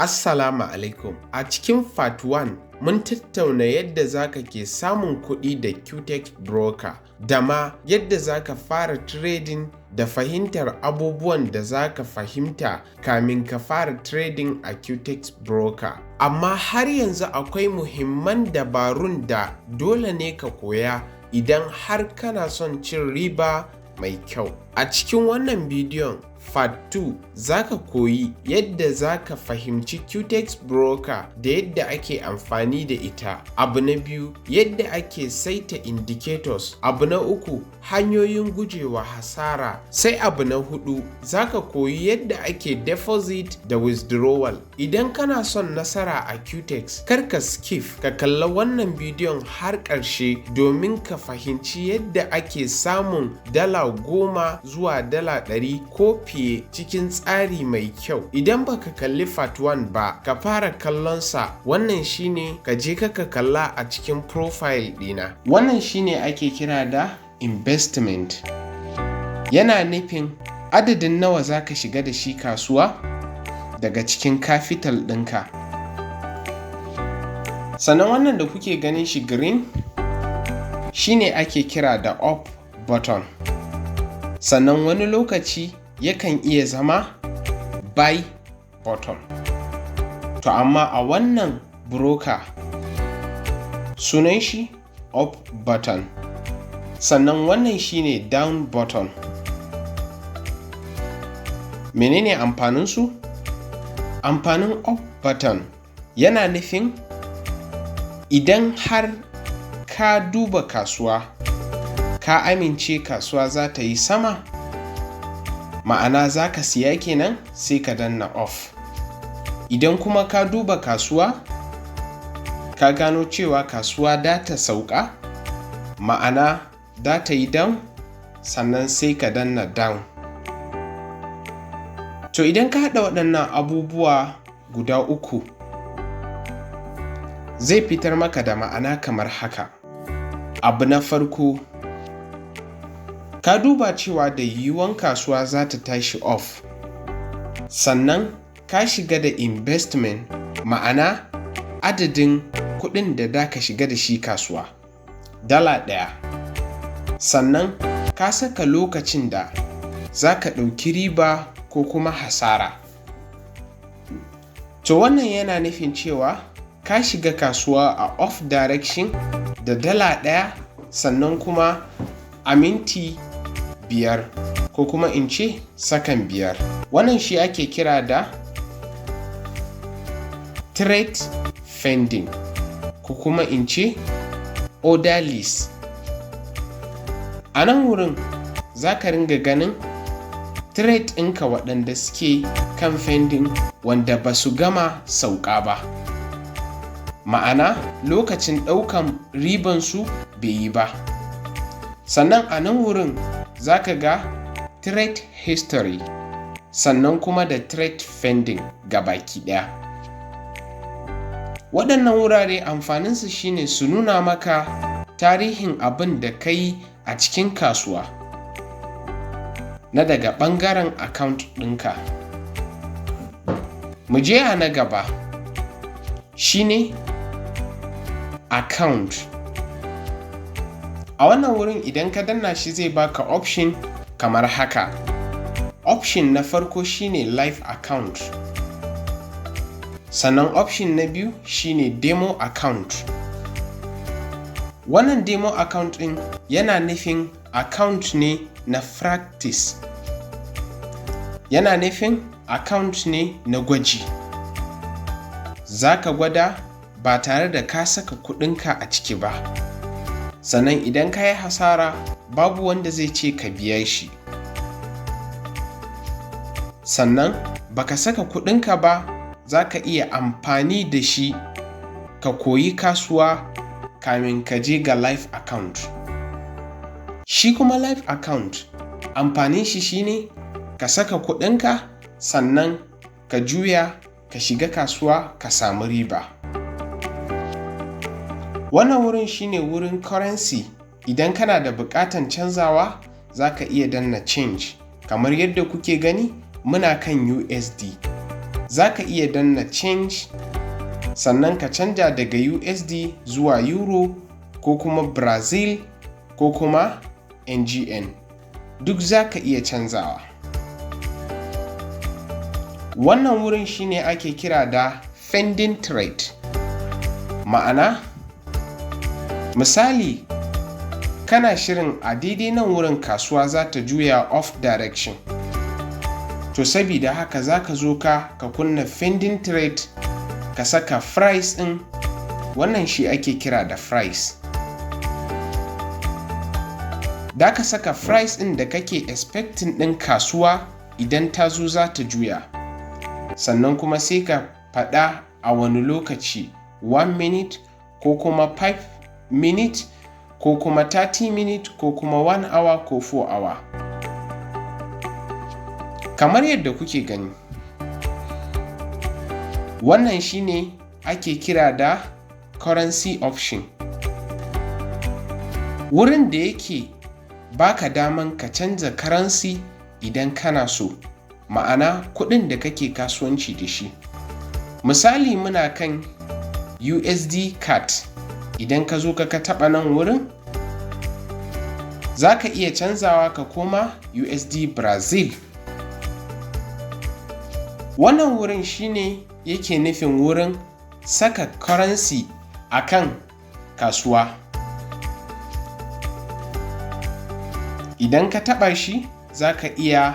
Assalamu Alaikum. A cikin Part 1 mun tattauna yadda zaka ke samun kuɗi da Quotex Broker da ma yadda zaka fara trading da fahimtar abubuwan da zaka fahimta kamin ka fara trading a Quotex Broker. Amma har yanzu akwai muhimman dabarun da dole ne ka koya idan har kana son cin riba mai kyau. A cikin wannan bidiyon Part 2 zaka koyi yadda zaka fahimci Quotex Broker da yadda ake amfani da ita. Abu na biyu, yadda ake saita indicators. Abu na uku, hanyoyin gujewa hasara. Sai abu na hudu, zaka koyi yadda ake deposit da withdrawal. Idan kana son nasara a Quotex, kar ka skip ka kalla wannan bidiyon har ƙarshe domin ka fahimci yadda ake samun $10 zuwa $100 ko fiye cikin tsari mai kyau. Idan baka kalli Part 1 ba, ka fara kallon sa. Wannan shine ka je ka kalla a cikin profile dina. Wannan shine ake kira da investment. Yana nufin adadin nawa zaka shiga da shi kasuwa daga cikin capital ɗinka. Sannan wannan da kuke ganin shi green shine ake kira da up button. Sannan wani lokaci yakan iya zama buy button. To amma a wannan broker sunan shi up button. Sannan wannan shine down button. Menene amfaninsu? Amfanin up button yana nufin idan har ka duba kasuwa ka amince kasuwa za ta yi sama, ma'ana za ka siya kenan, sai ka danna off. Idan kuma ka duba kasuwa ka gano cewa kasuwa da ta sauka, ma'ana da ta yi down, sannan sai ka danna down. To idan ka haɗa waɗannan abubuwa guda uku, zai fitar maka da ma'ana kamar haka. Abu na farko, ka duba cewa da yiwuwan kasuwa za ta tashi off, sannan ka shiga da investment, ma'ana adadin kuɗin da ka shiga da shi kasuwa $1. Sannan ka saka lokacin da za ka ɗauki riba ko kuma hasara. To wannan yana nufin cewa ka shiga kasuwa a off direction da $1, sannan kuma a minti 5 ko kuma in ce sakan 5. Wannan shi ake kira da trade pending ko kuma in ce order list. A nan wurin za ka ringa ganin trade ɗinka waɗanda suke kan pending wanda ba su gama sauka ba, ma'ana lokacin ɗaukan ribansu bai yi ba. Sannan a nan wurin za ka ga trade history, sannan kuma da trade pending gabaki ɗaya. Waɗannan wurare amfaninsu shine su nuna maka tarihin abin da ka yi a cikin kasuwa na daga ɓangaren account ɗinka. Mu je a na gaba shine account. A wannan wurin idan ka danna shi zai baka option kamar haka. Option na farko shine live account. Sannan option na biyu shine demo account. Wannan demo account ɗin yana nufin account ne na practice. Yana nufin account ne na gwaji. Za ka gwada ba tare da ka saka kuɗinka a ciki ba. Sannan idan ka yi hasara, babu wanda zai ce ka biya shi. Sannan baka saka kuɗinka ba, za ka iya amfani da shi ka koyi kasuwa kamin ka je ga live account. Shi kuma live account amfanin shi shine ka saka kuɗinka, sannan ka juya ka shiga kasuwa ka samu riba. Wannan wurin shine wurin currency. Idan kana da buƙatan canzawa, za ka iya danna change. Kamar yadda kuke gani, muna kan USD. za ka iya danna change, sannan ka canja daga USD zuwa Euro ko kuma Brazil ko kuma NGN. Duk za ka iya canzawa. Wannan wurin shine ake kira da pending trade. Ma'ana, misali, kana shirin a daidai nan wurin kasuwa za ta juya off direction. To sabida haka za ka zo ka kunna pending trade, ka saka price ɗin, wannan shi ake kira da price. Da ka saka price ɗin da kake expecting ɗin kasuwa idan ta zo za ta juya. Sannan kuma sai ka faɗa a wani lokaci, 1 minute ko kuma 5 minute ko kuma 30 minute ko kuma 1 hour ko 4 hour. Kamar yadda kuke gani, wannan shine ake kira da currency option. Wurin da yake baka daman ka canza currency idan kana so, ma'ana kuɗin da kake kasuwanci da shi. Misali, muna kan USD card. Idan ka zo ka taɓa nan wurin, za ka iya canzawa ka koma USD Brazil. Wannan wurin shine yake nufin wurin saka currency a kan kasuwa. Idan ka taɓa shi, za ka iya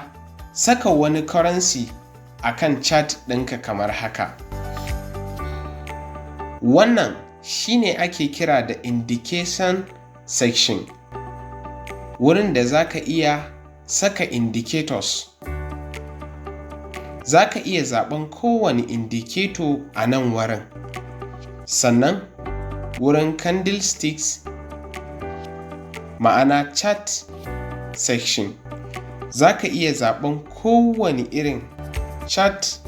saka wani currency a kan chart ɗinka kamar haka. Wannan shine ake kira da indication section, wurin da za ka iya saka indicators. Za ka iya zaɓen kowane indicator a nan wurin. Sannan wurin candlesticks, ma'ana chart section, za ka iya zaɓen kowane irin chart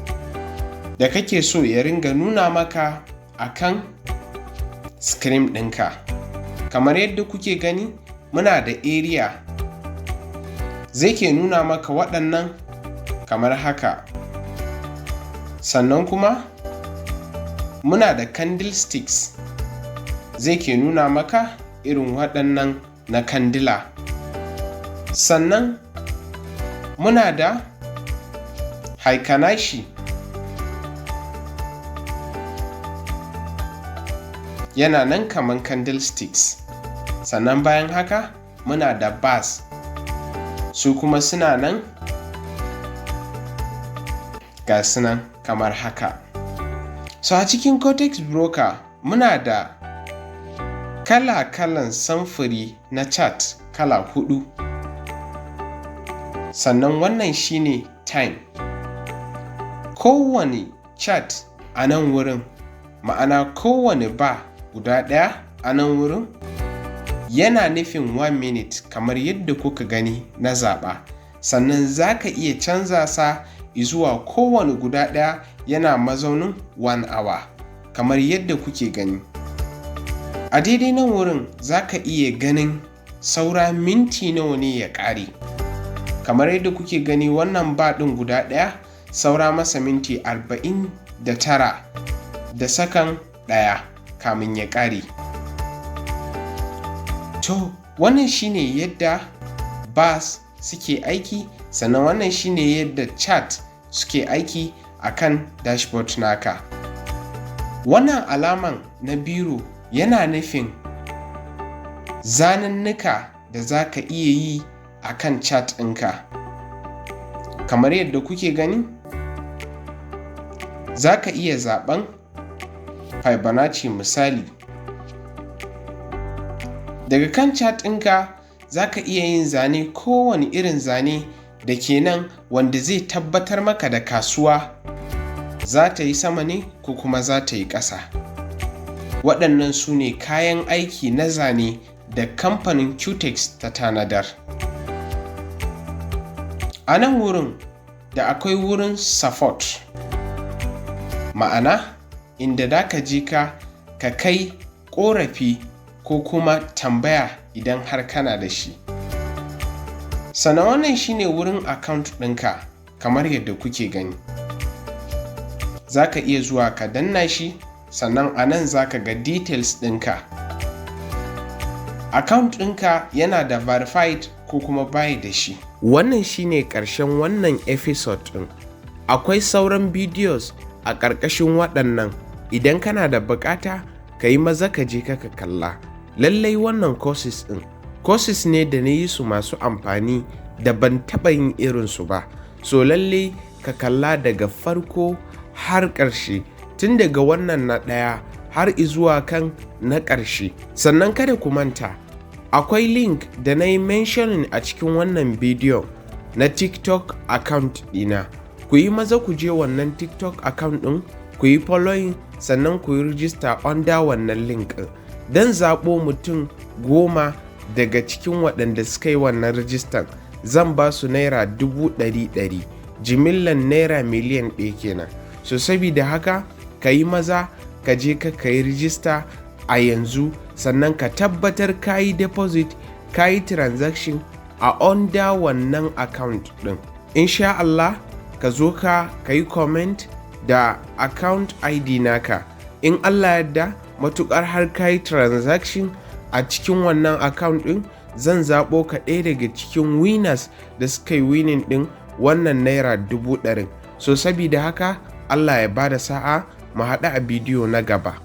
da kake so ya ringa nuna maka a kan screen ɗinka. Kamar yadda kuke gani, muna da area, zai ke nuna maka waɗannan kamar haka. Sannan kuma muna da candlesticks, zai ke nuna maka irin waɗannan na kandila. Sannan muna da haikanashi, yana nan kaman candlesticks. Sannan bayan haka muna da bars, su kuma suna nan ga sunan kamar haka. So a cikin Quotex Broker muna da kala-kalan samfuri na chart kala 4. Sannan wannan shine time. Kowane chart a nan wurin, ma'ana kowane bar guda ɗaya a nan wurin, yana nufin 1 minute kamar yadda kuka gani na zaɓa. Sannan za ka iya canza sa zuwa kowane guda ɗaya yana mazaunin 1 hour kamar yadda kuke gani. A daidai nan wurin za ka iya ganin saura minti nawa ne ya ƙare. Kamar yadda kuke gani, wannan bar ɗin guda ɗaya saura masa minti 49 da sakan ɗaya kamin ya ƙare. To, wannan shine yadda bars suke aiki, sannan wannan shine yadda chart suke aiki a kan dashboard naka. Wannan alaman na biro yana nufin zanannuka da za ka iya yi a kan chart ɗinka. Kamar yadda kuke gani, za ka iya zaɓen Fibonacci misali. Daga kan chart ɗinka za ka iya yin zane, kowane irin zane da ke nan, wanda zai tabbatar maka da kasuwa za ta yi sama ne ko kuma za ta yi ƙasa. Waɗannan su ne kayan aiki na zane da kamfanin Quotex ta tanadar. A nan wurin da akwai wurin support, ma'ana inda da ka je ka kai ƙorafi ko kuma tambaya idan har kana da shi. Sannan wannan shine wurin account ɗinka kamar yadda kuke gani. za ka iya zuwa ka danna shi, sannan a nan za ka ga details ɗinka. Account ɗinka yana da verified ko kuma bayi da shi. Wannan shine ƙarshen wannan episode ɗin. Akwai sauran videos a ƙarƙashin waɗannan. Idan kana da buƙata, ka yi maza ka je ka kalla. Lallai wannan courses ɗin, courses ne da na yi su masu amfani da ban taɓa yin irinsu ba. So lallai ka kalla daga farko har ƙarshe, tun daga wannan na ɗaya har izuwa kan na ƙarshe. Sannan kada ku manta, akwai link da na yi mentioning a cikin wannan bidiyon na TikTok account ɗina. Ku yi maza ku je wannan TikTok account ɗin, ku yi following, sannan ku yi register under wannan link ɗin. Don zaɓo mutum 10 daga cikin waɗanda suka yi wannan rijistan, zan ba su naira 100,000, jimillan naira miliyan 1 kenan. So sabida haka ka yi maza ka je ka yi rijista a yanzu, sannan ka tabbatar ka yi deposit, ka yi transaction a under wannan account ɗin. Insha Allah ka zo ka yi comment da account ID naka. In Allah yadda, matuƙar har ka yi transaction a cikin wannan account ɗin, zan zaɓo ka ɗaya daga cikin winners da suka yi winning ɗin wannan naira 100,000. So sabida haka Allah ya bada sa'a, mu haɗu a bidiyo na gaba.